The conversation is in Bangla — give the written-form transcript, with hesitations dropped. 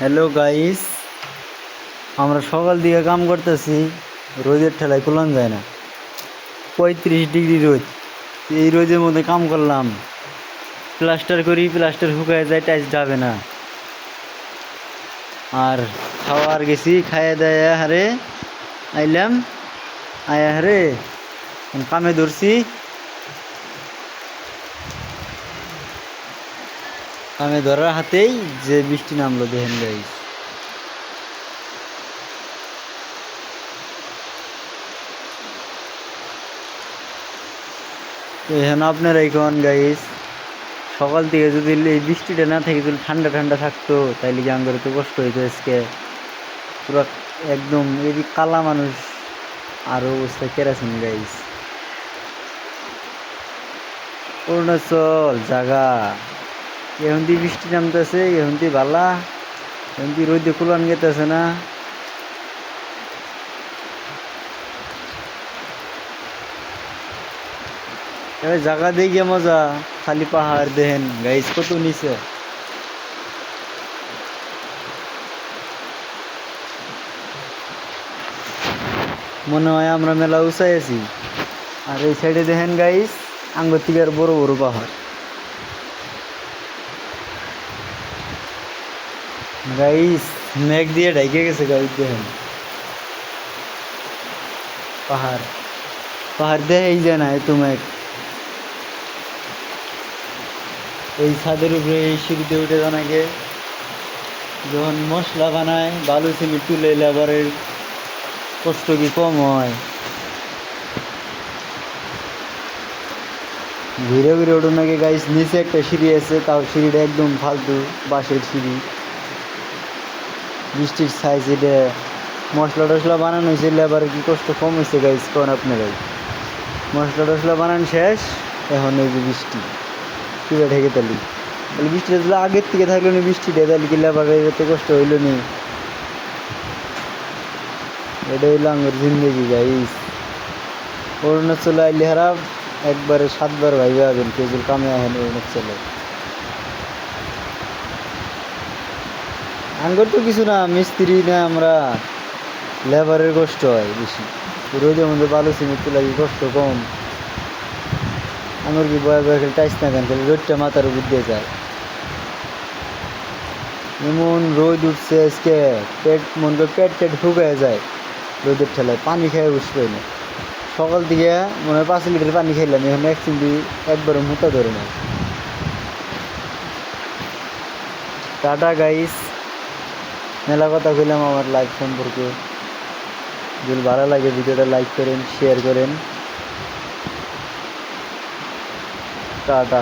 হ্যালো গাইস, আমরা সকাল দিকে কাম করতেছি, রোদের ঠেলায় কুলান যায় না। 35 ডিগ্রি রোদ। এই রোদের মধ্যে কাম করলাম, প্লাস্টার করি, প্লাস্টার শুকায় যায়, টাইস যাবে না। আর খাওয়ার গেছি, খাইয়া দায়া হারে আইলাম, আয়া হারে কামে ধরছি। কামে ধরার হাতেই যে বৃষ্টি নামলো, দেখেন গাইস। তো এখন আপনারা এখন গাইস, সকাল থেকে যদি এই বৃষ্টিটা না থাকে, যদি ঠান্ডা ঠান্ডা থাকতো, তাইলে কি আঙ্গরে তো কষ্ট হইতো আজকে। পুরো একদম এদিক কালা মানুষ, আর অবস্থা কেরাসিন গাইস। অরুণাচল জাগা, এখন দিয়ে বৃষ্টি নামতেছে, এখন দিয়ে বালা, এখন দিয়ে রোদে কুলান গেতেছে না। এবার জাগা দেখে মজা, খালি পাহাড় দেখেন গাইস কত নিচে। মনে হয় আমরা মেলা উঁচাই আছি। আর এই সাইডে দেখেন গাইস, আঙ্গুর থেকে আর বড় বড় পাহাড় গাইস। মেঘ দিয়ে ঢাকে গেছে গাইস, দেখেন পাহাড়, পাহাড় দেখাই যায় না এত মেঘ। এই ছাদের উপরে এই সিঁড়িতে উঠে জানাকে যখন মশলা বানায়, বালু সিমেন্ট তুলে লেবারের কষ্ট কি কম হয়? ঘুরে ঘুরে ওঠো নাকি গাইস। নিচে একটা সিঁড়ি আছে, তাও সিঁড়িটা একদম ফালতু, বাঁশের সিঁড়ি। বৃষ্টির সাইজ এটা মশলা টশলা বানানো হয়েছে, লেবারের কি কষ্ট কম হয়েছে গাইস, কোন আপনারাই। মশলা টশলা বানান শেষ, এখন এই যে বৃষ্টি পুরো ঢেকে তালি। তাহলে বৃষ্টিটা তাহলে আগের থেকে থাকলো না, বৃষ্টিটা তাহলে কি লেবারের এত কষ্ট হইলো নি? এটা হইলো আমার জিন্দগি গাইস। অরুণাচলে আইলে হারা একবারে 7বার ভাইবে আবেন কেজুল কামে আহেন অরুণাচলে। আঙ্গর তো কিছু না, মিস্ত্রি না আমরা, লেবারের কষ্ট হয় বেশি। রোদের মধ্যে বালু সিমেন্ট তোলা কি কষ্ট কম? আমার কি বয়ে বয়ে খেলে টাইস না কেন, খালি রোদটা মাথার উপর দিয়ে যায়। এমন রোদ উঠছে আজকে, পেট মন করে পেট টেট শুকায় যায় রোদের ঠেলায়। পানি খেয়ে বসবে না। সকাল থেকে মনে হয় 5 লিটার পানি খাইলাম, এখন এক চিমটি একবারও মুতা ধরে না। টাটা গাইস, মেলা কথা কইলাম আমার লাইফ সম্পর্কে। যদি ভালো লাগে ভিডিওটা লাইক করেন, শেয়ার করেন। টাটা।